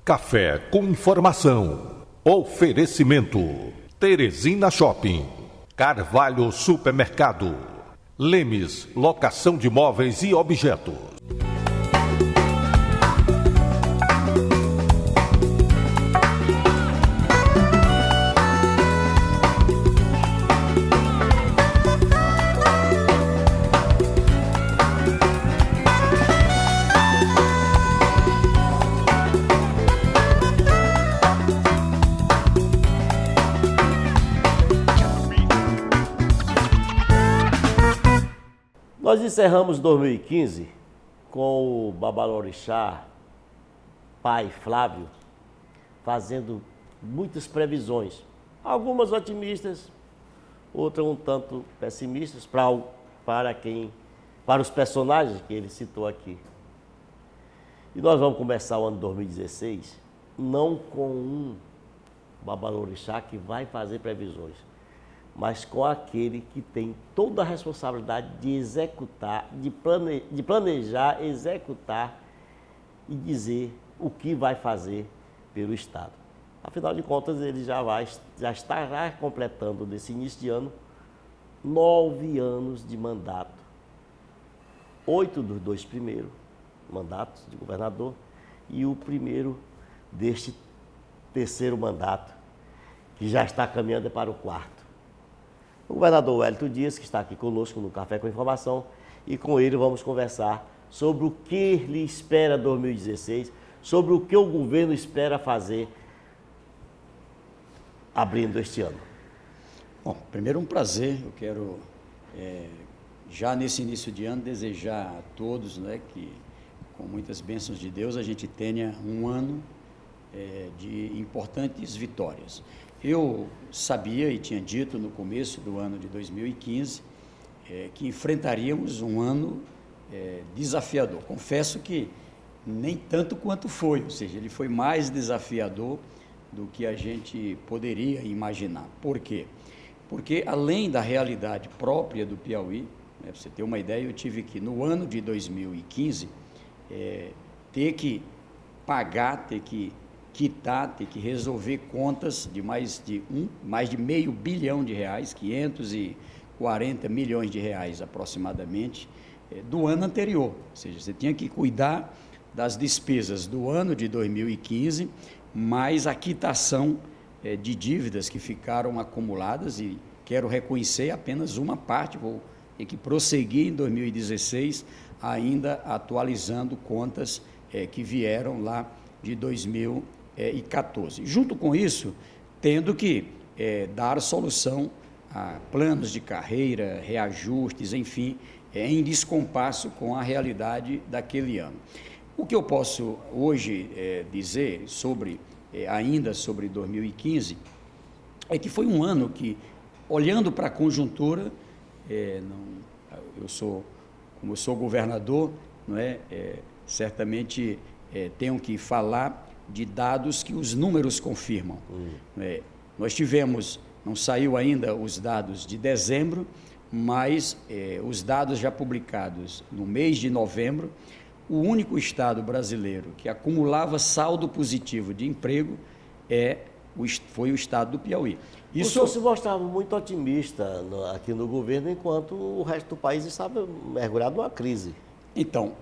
Café com informação. Oferecimento: Teresina Shopping, Carvalho Supermercado, Lemes Locação de Móveis e Objetos. Nós encerramos 2015 com o Babalorixá, pai Flávio, fazendo muitas previsões. Algumas otimistas, outras um tanto pessimistas para os personagens que ele citou aqui. E nós vamos começar o ano 2016 não com um Babalorixá que vai fazer previsões, mas com aquele que tem toda a responsabilidade de executar, de planejar, executar e dizer o que vai fazer pelo Estado. Afinal de contas, ele já estará completando, nesse início de ano, 9 anos de mandato. 8 dos 2 primeiros mandatos de governador e o primeiro deste terceiro mandato, que já está caminhando para o 4º. O governador Wellington Dias, que está aqui conosco no Café com Informação, e com ele vamos conversar sobre o que lhe espera 2016, sobre o que o governo espera fazer abrindo este ano. Bom, primeiro um prazer, eu quero, já nesse início de ano, desejar a todos, né, que com muitas bênçãos de Deus a gente tenha um ano de importantes vitórias. Eu sabia e tinha dito no começo do ano de 2015 que enfrentaríamos um ano desafiador. Confesso que nem tanto quanto foi, ou seja, ele foi mais desafiador do que a gente poderia imaginar. Por quê? Porque além da realidade própria do Piauí, né, para você ter uma ideia, eu tive que no ano de 2015 ter que pagar, ter que quitar, ter que resolver contas de mais de R$500 bilhão, 540 milhões de reais aproximadamente, do ano anterior. Ou seja, você tinha que cuidar das despesas do ano de 2015, mais a quitação de dívidas que ficaram acumuladas, e quero reconhecer apenas uma parte, vou ter que prosseguir em 2016, ainda atualizando contas que vieram lá de 2014. Junto com isso, tendo que dar solução a planos de carreira, reajustes, enfim, em descompasso com a realidade daquele ano. O que eu posso hoje dizer ainda sobre 2015 é que foi um ano que, olhando para a conjuntura, como eu sou governador, não é, certamente tenho que falar de dados que os números confirmam. Nós tivemos, não saiu ainda os dados de dezembro, mas os dados já publicados no mês de novembro, o único estado brasileiro que acumulava saldo positivo de emprego foi o estado do Piauí. O senhor se mostrava muito otimista aqui no governo, enquanto o resto do país estava mergulhado numa crise. Então,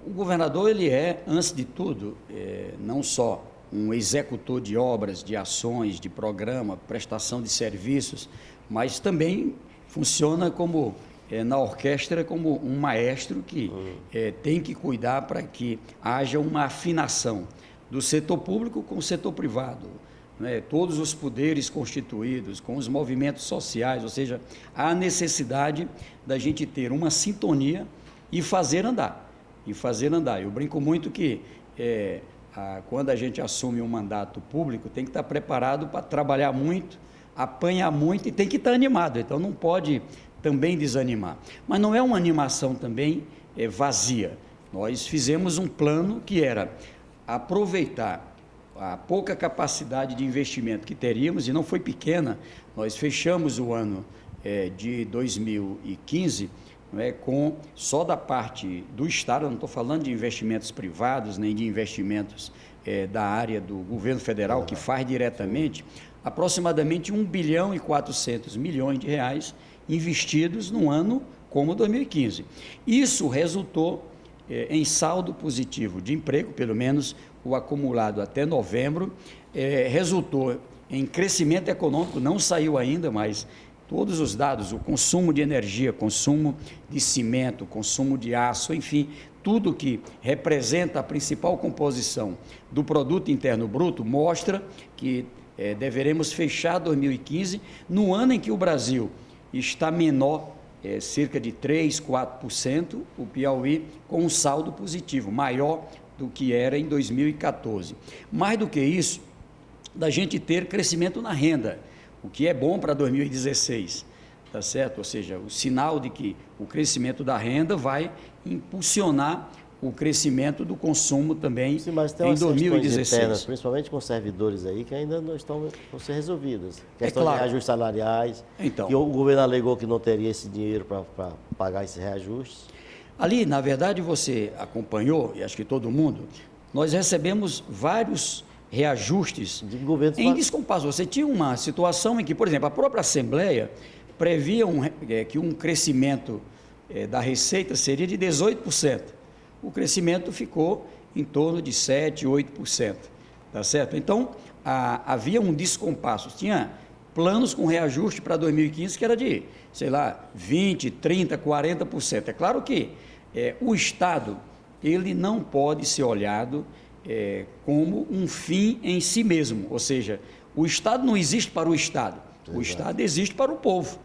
o governador, ele antes de tudo, não só um executor de obras, de ações, de programa, prestação de serviços, mas também funciona como, na orquestra, como um maestro que tem que cuidar para que haja uma afinação do setor público com o setor privado, né? Todos os poderes constituídos, com os movimentos sociais, ou seja, há necessidade da gente ter uma sintonia e fazer andar. Eu brinco muito que quando a gente assume um mandato público, tem que estar preparado para trabalhar muito, apanhar muito e tem que estar animado. Então não pode também desanimar. Mas não é uma animação também vazia. Nós fizemos um plano que era aproveitar a pouca capacidade de investimento que teríamos, e não foi pequena. Nós fechamos o ano de 2015 só da parte do Estado, eu não estou falando de investimentos privados, nem de investimentos da área do governo federal, que faz diretamente, aproximadamente 1 bilhão e 400 milhões de reais investidos num ano como 2015. Isso resultou em saldo positivo de emprego, pelo menos o acumulado até novembro, resultou em crescimento econômico, não saiu ainda, mas todos os dados, o consumo de energia, consumo de cimento, consumo de aço, enfim, tudo que representa a principal composição do produto interno bruto mostra que deveremos fechar 2015 no ano em que o Brasil está menor, cerca de 3%, 4%, o Piauí com um saldo positivo, maior do que era em 2014. Mais do que isso, da gente ter crescimento na renda, o que é bom para 2016, tá certo? Ou seja, o sinal de que o crescimento da renda vai impulsionar o crescimento do consumo também. Sim, mas tem em umas 2016. Internas, principalmente com servidores aí, que ainda não estão por ser resolvidas. Questão claro. de reajustes salariais, Então, que o governo alegou que não teria esse dinheiro para pagar esses reajustes. Ali, na verdade, você acompanhou, e acho que todo mundo, nós recebemos vários reajustes em descompasso. Você tinha uma situação em que, por exemplo, a própria Assembleia previa que um crescimento da receita seria de 18%. O crescimento ficou em torno de 7%, 8%, tá certo? Então, havia um descompasso. Tinha planos com reajuste para 2015 que era de, sei lá, 20%, 30%, 40%. É claro que o Estado, ele não pode ser olhado como um fim em si mesmo, ou seja, o Estado não existe para o Estado, o Estado existe para o povo.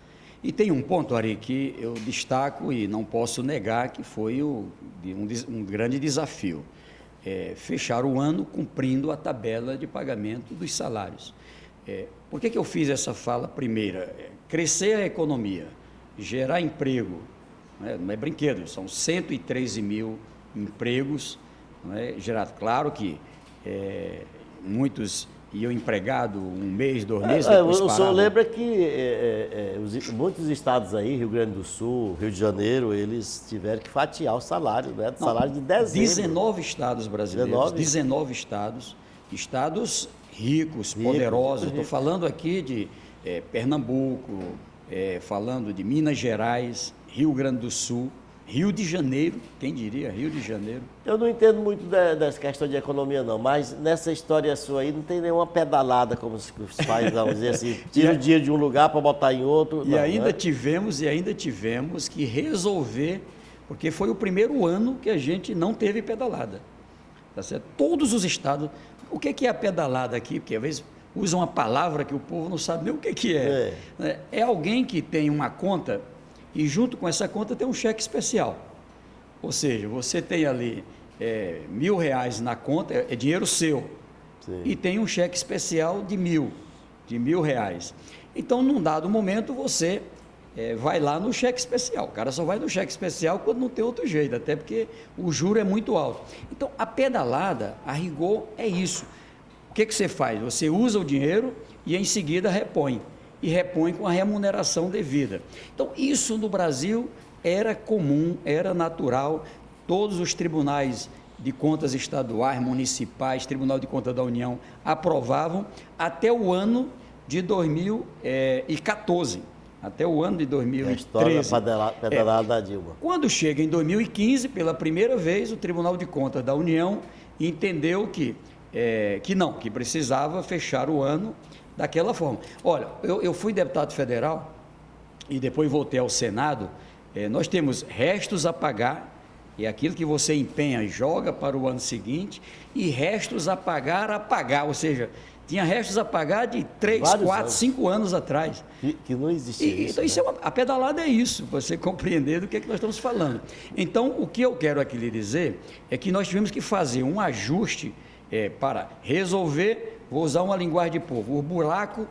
E tem um ponto, Ari, que eu destaco e não posso negar que foi um grande desafio, fechar o ano cumprindo a tabela de pagamento dos salários. Por que eu fiz essa fala primeira? Crescer a economia, gerar emprego, não é brinquedo, são 113 mil empregos, gerado. Claro que muitos iam empregado um mês, 2 meses, depois o paravam. senhor lembra que muitos estados aí, Rio Grande do Sul, Rio de Janeiro, eles tiveram que fatiar o salário, né? O salário de dezembro. 19 estados brasileiros, 19 estados ricos, poderosos. Estou falando aqui de Pernambuco, falando de Minas Gerais, Rio Grande do Sul, Rio de Janeiro, quem diria, Rio de Janeiro. Eu não entendo muito dessa questão de economia, não, mas nessa história sua aí não tem nenhuma pedalada, como se faz, vamos dizer assim, tira o dinheiro de um lugar para botar em outro. E ainda tivemos que resolver, porque foi o primeiro ano que a gente não teve pedalada. Tá certo? Todos os estados. O que é a pedalada aqui? Porque às vezes usam uma palavra que o povo não sabe nem o que é. É alguém que tem uma conta e junto com essa conta tem um cheque especial. Ou seja, você tem ali R$1.000 na conta, é dinheiro seu. Sim. E tem um cheque especial de R$1.000. Então, num dado momento, você vai lá no cheque especial. O cara só vai no cheque especial quando não tem outro jeito, até porque o juro é muito alto. Então, a pedalada, a rigor, é isso. O que você faz? Você usa o dinheiro e em seguida repõe. E repõe com a remuneração devida. Então, isso no Brasil era comum, era natural. Todos os tribunais de contas estaduais, municipais, Tribunal de Contas da União aprovavam até o ano de 2014. Até o ano de 2013. A história pedalada da Dilma. Quando chega em 2015, pela primeira vez, o Tribunal de Contas da União entendeu que precisava fechar o ano daquela forma. Olha, eu fui deputado federal e depois voltei ao Senado. Nós temos restos a pagar, é aquilo que você empenha e joga para o ano seguinte, e restos a pagar, ou seja, tinha restos a pagar de 3, 4, 5 anos atrás. Que não existia isso. Então, a pedalada é isso, você compreender do que nós estamos falando. Então, o que eu quero aqui lhe dizer é que nós tivemos que fazer um ajuste para resolver. Vou usar uma linguagem de povo, o buraco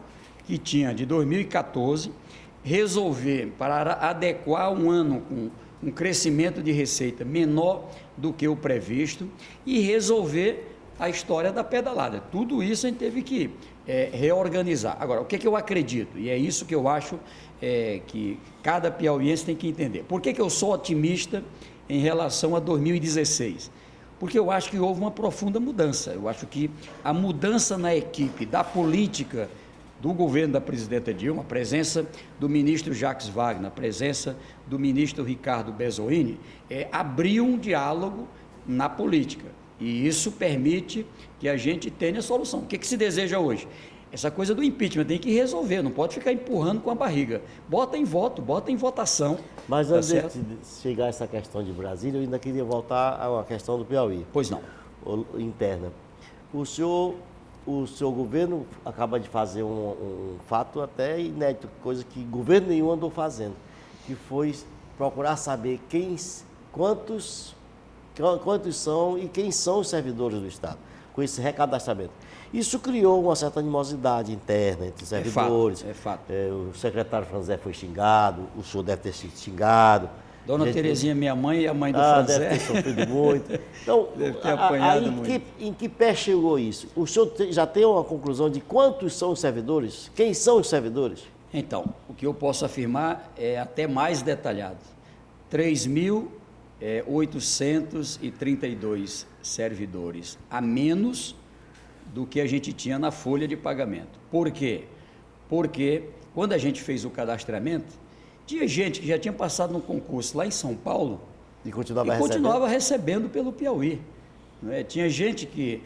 que tinha de 2014, resolver para adequar um ano com um crescimento de receita menor do que o previsto e resolver a história da pedalada. Tudo isso a gente teve que reorganizar. Agora, o que eu acredito? E é isso que eu acho que cada piauiense tem que entender. Por que eu sou otimista em relação a 2016? porque eu acho que houve uma profunda mudança. Eu acho que a mudança na equipe da política do governo da presidenta Dilma, a presença do ministro Jacques Wagner, a presença do ministro Ricardo Bezoini, abriu um diálogo na política. E isso permite que a gente tenha solução. O que se deseja hoje? Essa coisa do impeachment tem que resolver, não pode ficar empurrando com a barriga. Bota em voto, bota em votação. Mas antes de chegar a essa questão de Brasília, eu ainda queria voltar à questão do Piauí. Pois não. Interna. O seu governo acaba de fazer um fato até inédito, coisa que governo nenhum andou fazendo, que foi procurar saber quantos são e quem são os servidores do Estado, com esse recadastramento. Isso criou uma certa animosidade interna entre os servidores. É fato. O secretário Franzé foi xingado, o senhor deve ter sido xingado. Dona Terezinha, minha mãe, e a mãe do Franzé. Deve ter sofrido muito. Então, deve ter apanhado muito. Em que pé chegou isso? O senhor já tem uma conclusão de quantos são os servidores? Quem são os servidores? Então, o que eu posso afirmar é até mais detalhado. 3.832 servidores a menos do que a gente tinha na folha de pagamento. Por quê? Porque quando a gente fez o cadastramento, tinha gente que já tinha passado no concurso lá em São Paulo e continuava recebendo pelo Piauí. Não é? Tinha gente que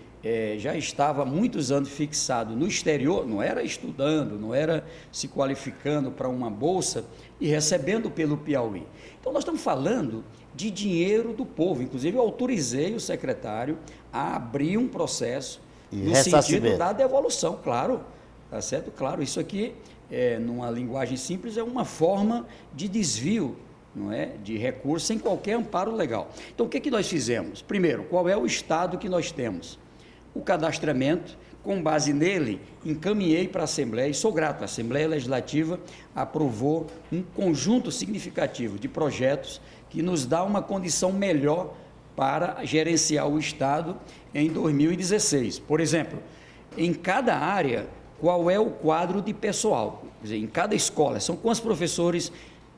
já estava há muitos anos fixado no exterior, não era estudando, não era se qualificando para uma bolsa e recebendo pelo Piauí. Então nós estamos falando de dinheiro do povo. Inclusive eu autorizei o secretário a abrir um processo no sentido da devolução, claro, tá certo? Claro, isso aqui, numa linguagem simples, é uma forma de desvio, não é? De recursos sem qualquer amparo legal. Então, o que nós fizemos? Primeiro, qual é o estado que nós temos? O cadastramento, com base nele, encaminhei para a Assembleia, e sou grato, a Assembleia Legislativa aprovou um conjunto significativo de projetos que nos dá uma condição melhor para gerenciar o Estado em 2016. Por exemplo, em cada área, qual é o quadro de pessoal? Quer dizer, em cada escola, são quantos professores,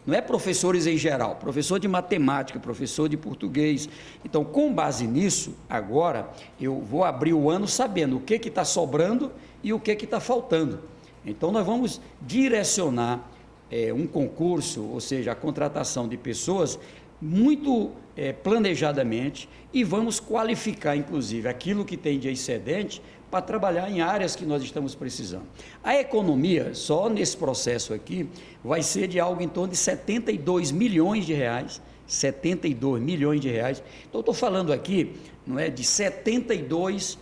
não é professores em geral, professor de matemática, professor de português. Então, com base nisso, agora, eu vou abrir o ano sabendo o que está sobrando e o que está faltando. Então, nós vamos direcionar um concurso, ou seja, a contratação de pessoas muito planejadamente, e vamos qualificar, inclusive, aquilo que tem de excedente para trabalhar em áreas que nós estamos precisando. A economia, só nesse processo aqui, vai ser de algo em torno de 72 milhões de reais, 72 milhões de reais. Então, eu estou falando aqui, não é, de 72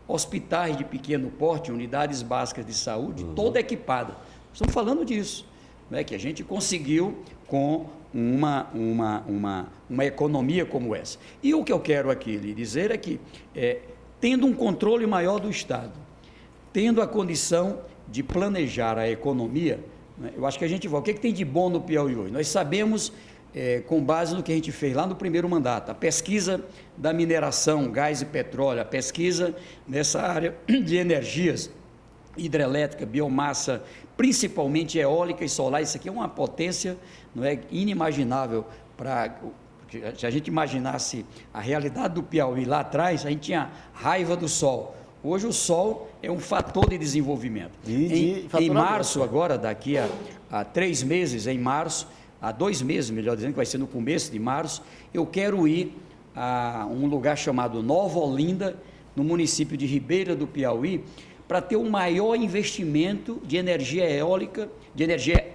hospitais de pequeno porte, unidades básicas de saúde, toda equipada. Estamos falando disso, não é, que a gente conseguiu com uma economia como essa. E o que eu quero aqui lhe dizer é que, tendo um controle maior do Estado, tendo a condição de planejar a economia, né, eu acho que a gente vai. O que tem de bom no Piauí hoje? Nós sabemos, com base no que a gente fez lá no primeiro mandato, a pesquisa da mineração, gás e petróleo, a pesquisa nessa área de energias, hidrelétrica, biomassa, principalmente eólica e solar. Isso aqui é uma potência, não é, inimaginável. Se a gente imaginasse a realidade do Piauí lá atrás, a gente tinha raiva do sol. Hoje o sol é um fator de desenvolvimento. Em março, agora, daqui a 3 meses, em março, há 2 meses, melhor dizendo, que vai ser no começo de março, eu quero ir a um lugar chamado Nova Olinda, no município de Ribeira do Piauí, para ter o maior investimento de energia eólica, de energia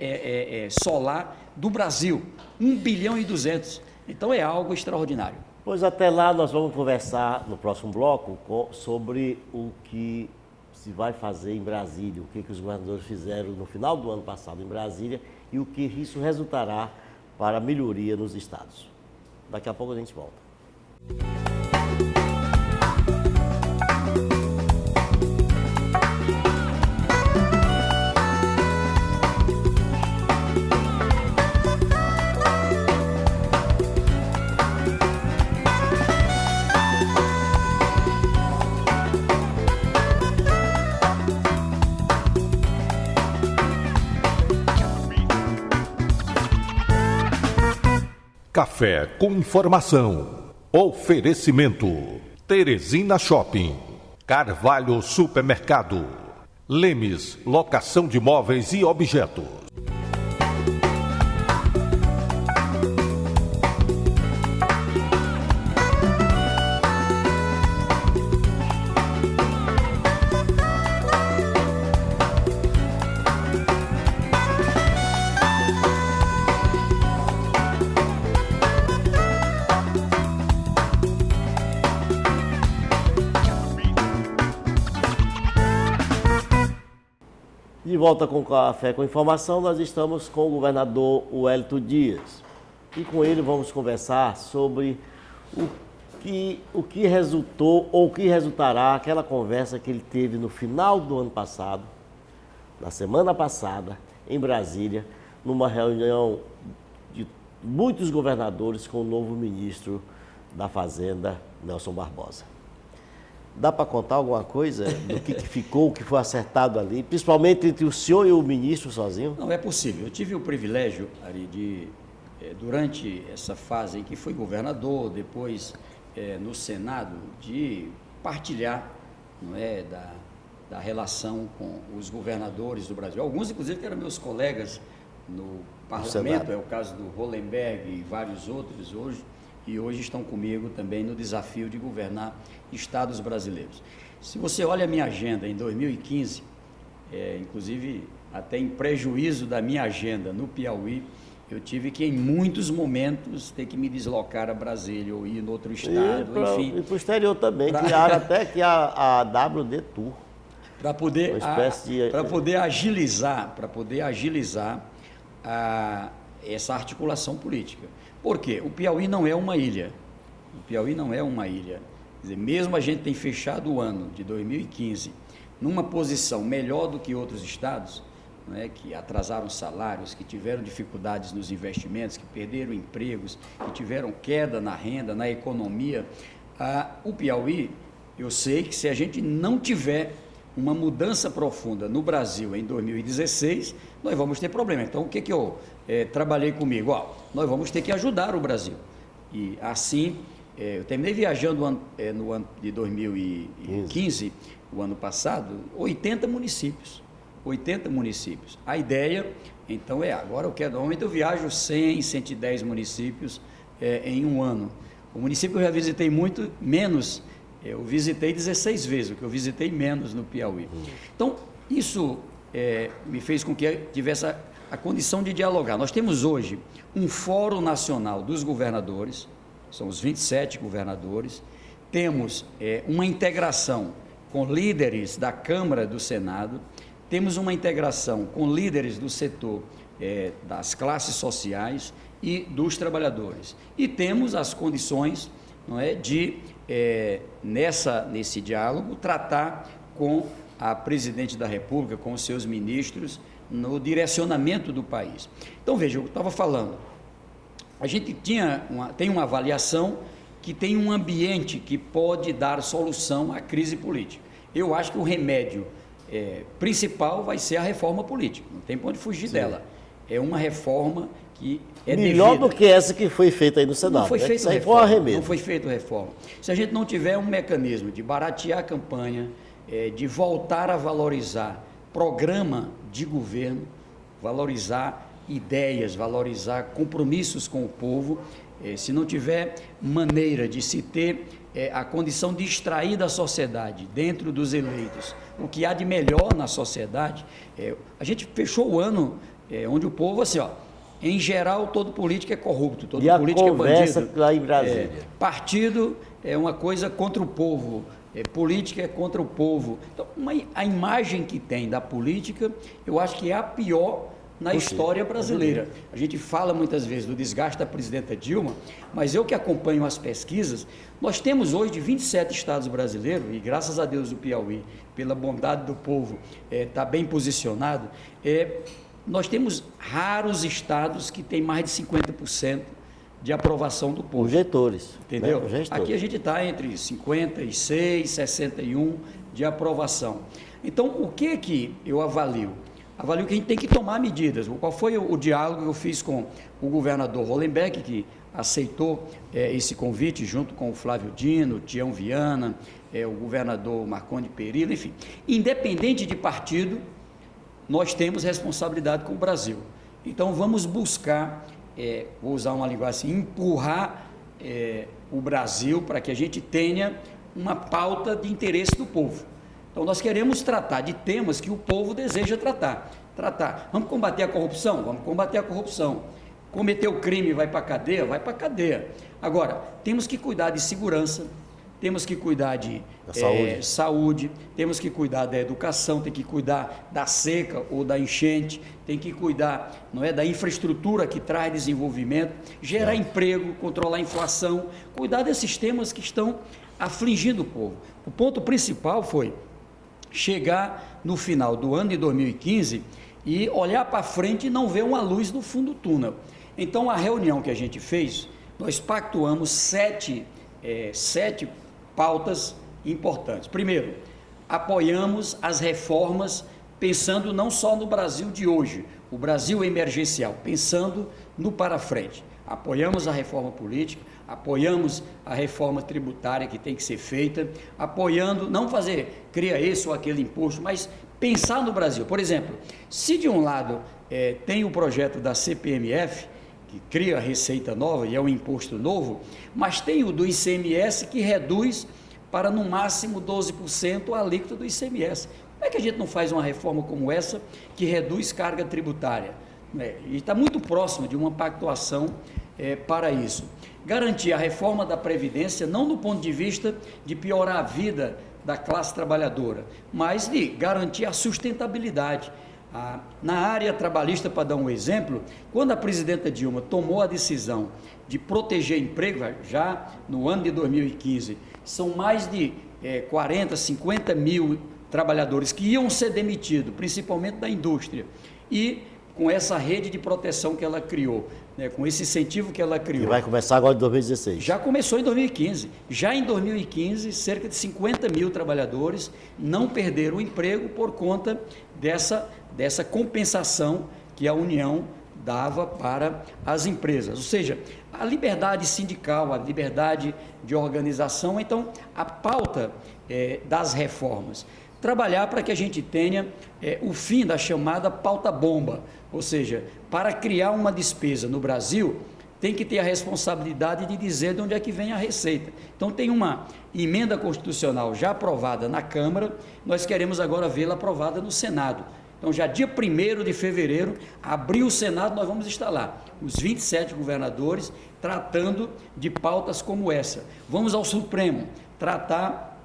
solar do Brasil, 1 bilhão e 200. Então é algo extraordinário. Pois até lá nós vamos conversar no próximo bloco sobre o que se vai fazer em Brasília, o que os governadores fizeram no final do ano passado em Brasília e o que isso resultará para a melhoria nos estados. Daqui a pouco a gente volta. Café com informação. Oferecimento: Teresina Shopping, Carvalho Supermercado, Lemes Locação de Móveis e Objetos. De volta com o Café com Informação, nós estamos com o governador Wellington Dias. E com ele vamos conversar sobre o que resultou ou o que resultará aquela conversa que ele teve no final do ano passado, na semana passada, em Brasília, numa reunião de muitos governadores com o novo ministro da Fazenda, Nelson Barbosa. Dá para contar alguma coisa do que ficou, o que foi acertado ali, principalmente entre o senhor e o ministro sozinho? Não, é possível. Eu tive o privilégio, Ari, de, durante essa fase em que fui governador, depois no Senado, de partilhar, não é, da relação com os governadores do Brasil. Alguns, inclusive, que eram meus colegas no parlamento, é o caso do Hollenberg e vários outros hoje, e hoje estão comigo também no desafio de governar estados brasileiros. Se você olha a minha agenda em 2015, inclusive até em prejuízo da minha agenda no Piauí, eu tive que em muitos momentos ter que me deslocar a Brasília ou ir em outro estado, enfim. E para o exterior também, criaram até que a WD Tour. Para poder agilizar essa articulação política. Por quê? O Piauí não é uma ilha. O Piauí não é uma ilha. Quer dizer, mesmo a gente tem fechado o ano de 2015 numa posição melhor do que outros estados, né, que atrasaram salários, que tiveram dificuldades nos investimentos, que perderam empregos, que tiveram queda na renda, na economia, o Piauí, eu sei que se a gente não tiver uma mudança profunda no Brasil em 2016, nós vamos ter problema. Então, o que eu trabalhei comigo? Nós vamos ter que ajudar o Brasil. E assim, eu terminei viajando no ano de 2015, o ano passado, 80 municípios. 80 municípios. A ideia, então, agora eu quero, normalmente eu viajo 100, 110 municípios em um ano. O município que eu já visitei muito menos, eu visitei 16 vezes, o que eu visitei menos no Piauí. Então, isso me fez com que tivesse a condição de dialogar. Nós temos hoje um Fórum Nacional dos Governadores, são os 27 governadores, temos uma integração com líderes da Câmara do Senado, temos uma integração com líderes do setor das classes sociais e dos trabalhadores. E temos as condições, não é, de, nesse diálogo, tratar com a presidente da República, com os seus ministros, no direcionamento do país. Então, veja, eu estava falando, a gente tem uma avaliação que tem um ambiente que pode dar solução à crise política. Eu acho que o remédio principal vai ser a reforma política, não tem para onde fugir dela. É uma reforma que é melhor devida. Do que essa que foi feita aí no Senado. Não foi feita reforma. Não foi feita reforma. Se a gente não tiver um mecanismo de baratear a campanha, de voltar a valorizar programa de governo, valorizar ideias, valorizar compromissos com o povo, se não tiver maneira de se ter a condição de extrair da sociedade, dentro dos eleitos, o que há de melhor na sociedade, a gente fechou o ano onde o povo, assim, em geral, todo político é corrupto, todo político é bandido. Conversa lá em Brasília. Partido é uma coisa contra o povo, política é contra o povo. Então, a imagem que tem da política, eu acho que é a pior na história brasileira. A gente fala muitas vezes do desgaste da presidenta Dilma, mas eu que acompanho as pesquisas, nós temos hoje de 27 estados brasileiros, e graças a Deus o Piauí, pela bondade do povo, está bem posicionado, nós temos raros estados que têm mais de 50% de aprovação do povo. Os gestores. Entendeu? Né? Aqui a gente está entre 56, 61 de aprovação. Então, o que eu avalio? avalio que a gente tem que tomar medidas. Qual foi o diálogo que eu fiz com o governador Hollenbeck, que aceitou esse convite, junto com o Flávio Dino, Tião Viana, o governador Marcondes Perillo, enfim. Independente de partido, nós temos responsabilidade com o Brasil. Então, vamos buscar, vou usar uma linguagem assim, empurrar o Brasil para que a gente tenha uma pauta de interesse do povo. Então, nós queremos tratar de temas que o povo deseja tratar. Vamos combater a corrupção? Vamos combater a corrupção. Cometeu crime, vai para a cadeia? Vai para a cadeia. Agora, temos que cuidar de segurança, temos que cuidar de saúde, temos que cuidar da educação, tem que cuidar da seca ou da enchente, tem que cuidar, não é, da infraestrutura que traz desenvolvimento, gerar emprego, controlar a inflação, cuidar desses temas que estão afligindo o povo. O ponto principal foi chegar no final do ano de 2015 e olhar para frente e não ver uma luz no fundo do túnel. Então, a reunião que a gente fez, nós pactuamos sete pautas importantes. Primeiro, apoiamos as reformas pensando não só no Brasil de hoje, o Brasil emergencial, pensando no para frente. Apoiamos a reforma política, apoiamos a reforma tributária que tem que ser feita, apoiando, não criar esse ou aquele imposto, mas pensar no Brasil. Por exemplo, se de um lado tem o projeto da CPMF, que cria a receita nova e é um imposto novo, mas tem o do ICMS que reduz para no máximo 12% a alíquota do ICMS. Como é que a gente não faz uma reforma como essa que reduz carga tributária? E está muito próximo de uma pactuação para isso. Garantir a reforma da Previdência, não do ponto de vista de piorar a vida da classe trabalhadora, mas de garantir a sustentabilidade. Na área trabalhista, para dar um exemplo, quando a presidenta Dilma tomou a decisão de proteger emprego, já no ano de 2015, são mais de 40, 50 mil trabalhadores que iam ser demitidos, principalmente da indústria, e com essa rede de proteção que ela criou, com esse incentivo que ela criou. E vai começar agora em 2016. Já começou em 2015. Já em 2015, cerca de 50 mil trabalhadores não perderam o emprego por conta dessa compensação que a União dava para as empresas. Ou seja, a liberdade sindical, a liberdade de organização. Então, a pauta das reformas. Trabalhar para que a gente tenha o fim da chamada pauta-bomba, ou seja, para criar uma despesa no Brasil, tem que ter a responsabilidade de dizer de onde é que vem a receita. Então, tem uma emenda constitucional já aprovada na Câmara, nós queremos agora vê-la aprovada no Senado. Então, já dia 1º de fevereiro, abriu o Senado, nós vamos instalar os 27 governadores tratando de pautas como essa. Vamos ao Supremo tratar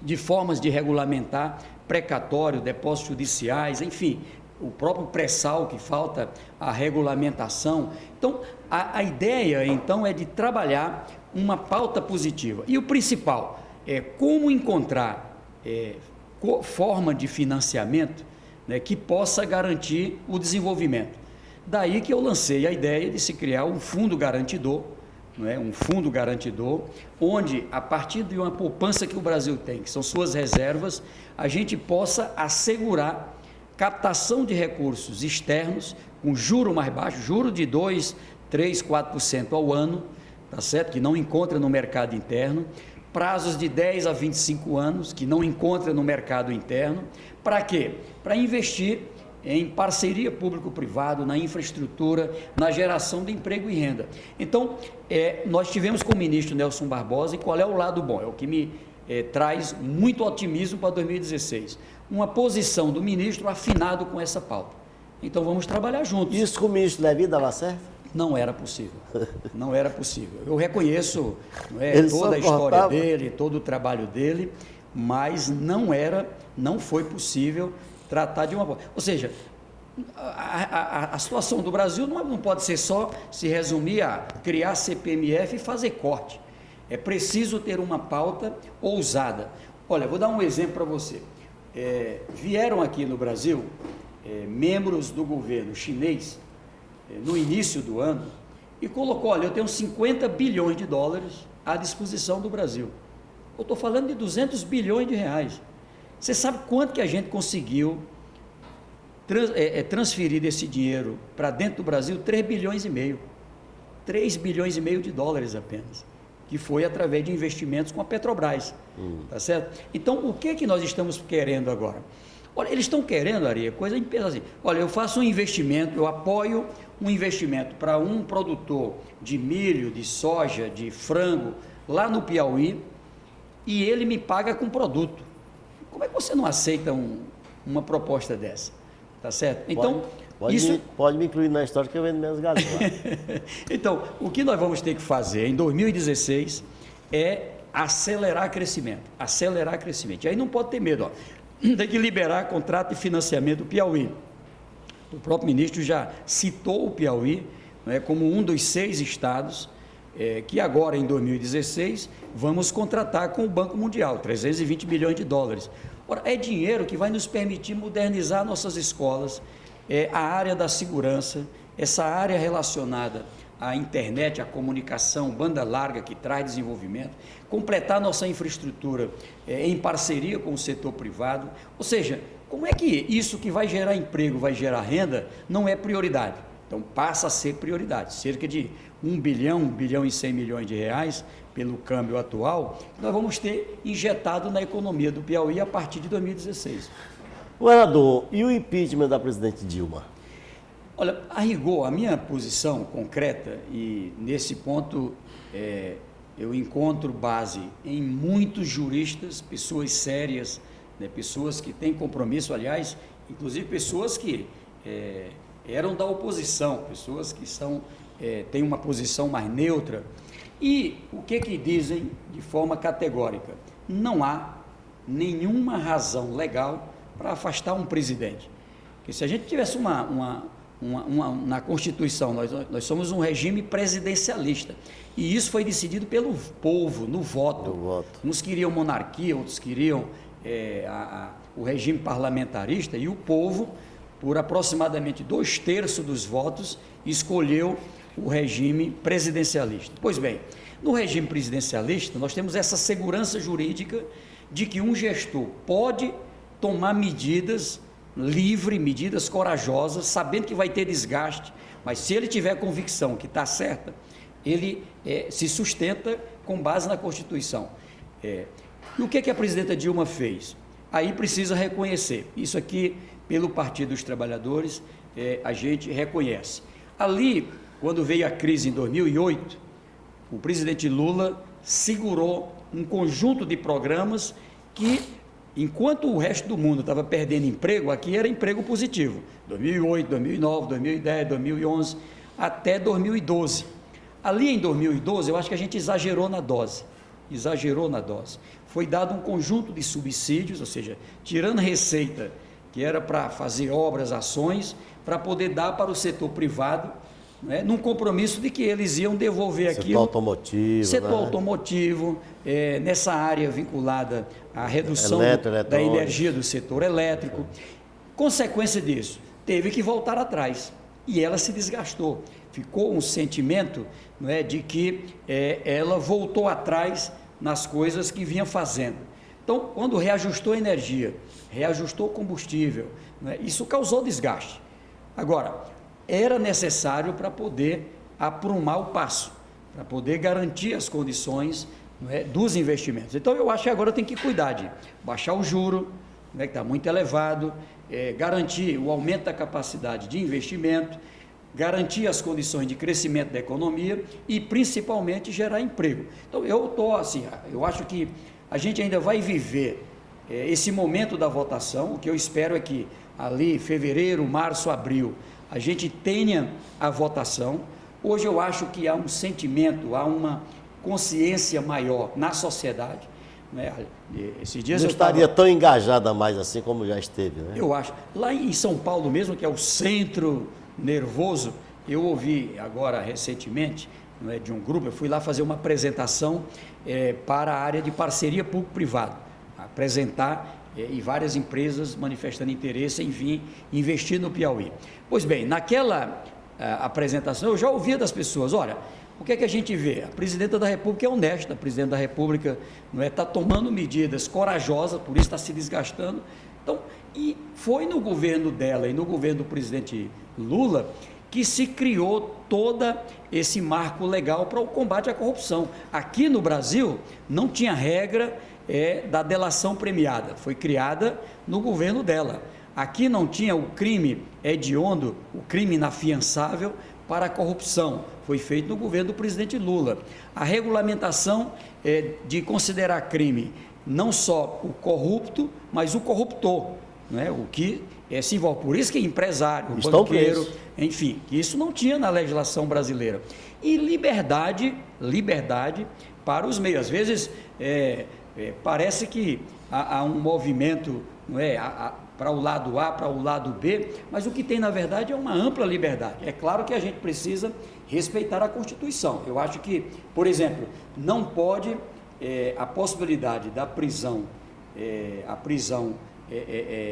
de formas de regulamentar precatório, depósitos judiciais, enfim, o próprio pré-sal que falta a regulamentação. Então, a ideia, então, é de trabalhar uma pauta positiva. E o principal é como encontrar forma de financiamento, que possa garantir o desenvolvimento. Daí que eu lancei a ideia de se criar um fundo garantidor, um fundo garantidor, onde, a partir de uma poupança que o Brasil tem, que são suas reservas, a gente possa assegurar captação de recursos externos com juro mais baixo, juro de 2%, 3%, 4% ao ano, tá certo? Que não encontra no mercado interno, prazos de 10 a 25 anos, que não encontra no mercado interno. Para quê? Para investir em parceria público-privado, na infraestrutura, na geração de emprego e renda. Então, nós tivemos com o ministro Nelson Barbosa, e qual é o lado bom? É o que me traz muito otimismo para 2016. Uma posição do ministro afinado com essa pauta. Então, vamos trabalhar juntos. Isso com o ministro Levi dava certo? Não era possível. Não era possível. Eu reconheço toda a história dele, todo o trabalho dele, mas não foi possível tratar de uma... Ou seja, a situação do Brasil não pode ser só se resumir a criar CPMF e fazer corte. É preciso ter uma pauta ousada. Olha, vou dar um exemplo para você. Vieram aqui no Brasil membros do governo chinês no início do ano e colocou, olha, eu tenho 50 bilhões de dólares à disposição do Brasil. Eu estou falando de 200 bilhões de reais. Você sabe quanto que a gente conseguiu transferido esse dinheiro para dentro do Brasil 3 bilhões e meio. 3 bilhões e meio de dólares apenas, que foi através de investimentos com a Petrobras, tá certo? Então, o que nós estamos querendo agora? Olha, eles estão querendo, Ari, coisa assim, olha, eu faço um investimento, eu apoio um investimento para um produtor de milho, de soja, de frango, lá no Piauí, e ele me paga com produto. Como é que você não aceita uma proposta dessa? Tá certo? Então, pode me incluir na história que eu vendo minhas galinhas lá. Então, o que nós vamos ter que fazer em 2016 é acelerar crescimento. Acelerar crescimento. E aí não pode ter medo, ó. Tem que liberar contrato de financiamento do Piauí. O próprio ministro já citou o Piauí, né, como um dos 6 estados que agora, em 2016, vamos contratar com o Banco Mundial, 320 milhões de dólares. Ora, é dinheiro que vai nos permitir modernizar nossas escolas, a área da segurança, essa área relacionada à internet, à comunicação, banda larga que traz desenvolvimento, completar nossa infraestrutura em parceria com o setor privado. Ou seja, como é que isso que vai gerar emprego, vai gerar renda, não é prioridade? Então passa a ser prioridade. Cerca de 1 bilhão e 100 milhões de reais, pelo câmbio atual, nós vamos ter injetado na economia do Piauí a partir de 2016. Governador, e o impeachment da presidente Dilma? Olha, a rigor, a minha posição concreta, e nesse ponto eu encontro base em muitos juristas, pessoas sérias, né, pessoas que têm compromisso, aliás, inclusive pessoas que eram da oposição, pessoas que têm uma posição mais neutra. E o que dizem de forma categórica? Não há nenhuma razão legal para afastar um presidente. Porque se a gente tivesse na Constituição, nós somos um regime presidencialista, e isso foi decidido pelo povo, no voto. Uns queriam monarquia, outros queriam o regime parlamentarista, e o povo, por aproximadamente 2/3 dos votos, escolheu o regime presidencialista. Pois bem, no regime presidencialista, nós temos essa segurança jurídica de que um gestor pode tomar medidas livres, medidas corajosas, sabendo que vai ter desgaste, mas se ele tiver convicção que está certa, ele se sustenta com base na Constituição. E o que a presidenta Dilma fez? Aí precisa reconhecer, isso aqui, pelo Partido dos Trabalhadores, a gente reconhece. Ali, quando veio a crise em 2008, o presidente Lula segurou um conjunto de programas que, enquanto o resto do mundo estava perdendo emprego, aqui era emprego positivo. 2008, 2009, 2010, 2011, até 2012. Ali em 2012, eu acho que a gente exagerou na dose. Foi dado um conjunto de subsídios, ou seja, tirando receita que era para fazer obras, ações, para poder dar para o setor privado, né, num compromisso de que eles iam devolver aquilo. Setor automotivo, nessa área vinculada à redução da energia do setor elétrico. Consequência disso, teve que voltar atrás, e ela se desgastou. Ficou um sentimento, né, de que ela voltou atrás nas coisas que vinha fazendo. Então, quando reajustou a energia, reajustou o combustível, né, isso causou desgaste. Agora, era necessário para poder aprumar o passo, para poder garantir as condições, né, dos investimentos. Então, eu acho que agora tem que cuidar de baixar o juro, né, que está muito elevado, garantir o aumento da capacidade de investimento, garantir as condições de crescimento da economia e, principalmente, gerar emprego. Então, eu acho que a gente ainda vai viver esse momento da votação. O que eu espero é que ali, fevereiro, março, abril, a gente tenha a votação. Hoje eu acho que há um sentimento, há uma consciência maior na sociedade, né? Esses dias não estaria tão engajada mais assim como já esteve, né? Eu acho. Lá em São Paulo mesmo, que é o centro nervoso, eu ouvi agora recentemente, né, de um grupo, eu fui lá fazer uma apresentação para a área de parceria público-privado, apresentar e várias empresas manifestando interesse em vir investir no Piauí. Pois bem, naquela apresentação eu já ouvia das pessoas, olha, o que é que a gente vê? A presidenta da República é honesta, a presidenta da República não está tomando medidas corajosas, por isso está se desgastando. Então, e foi no governo dela e no governo do presidente Lula que se criou todo esse marco legal para o combate à corrupção. Aqui no Brasil não tinha regra da delação premiada, foi criada no governo dela. Aqui não tinha o crime hediondo, o crime inafiançável para a corrupção, foi feito no governo do presidente Lula. A regulamentação de considerar crime não só o corrupto, mas o corruptor, né? O que se envolve. Por isso que empresário, banqueiro, enfim, isso não tinha na legislação brasileira. E liberdade para os meios. Às vezes parece que há um movimento, não é, para o lado A, para o lado B, mas o que tem na verdade é uma ampla liberdade. É claro que a gente precisa respeitar a Constituição. Eu acho que, por exemplo, não pode a possibilidade da prisão, a prisão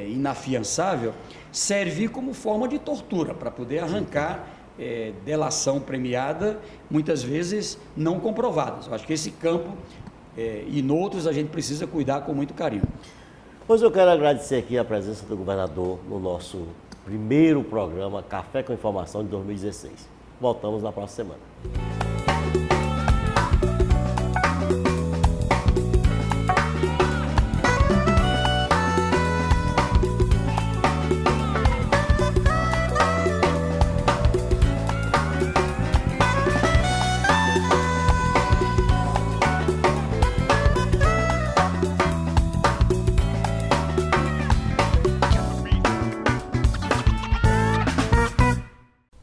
inafiançável, servir como forma de tortura, para poder arrancar delação premiada, muitas vezes não comprovadas. Eu acho que esse campo e noutros a gente precisa cuidar com muito carinho. Pois eu quero agradecer aqui a presença do governador no nosso primeiro programa Café com Informação de 2016. Voltamos na próxima semana.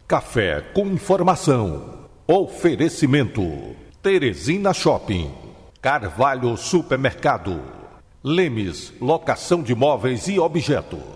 Café com Informação. Oferecimento: Teresina Shopping, Carvalho Supermercado, Lemes Locação de Móveis e Objetos.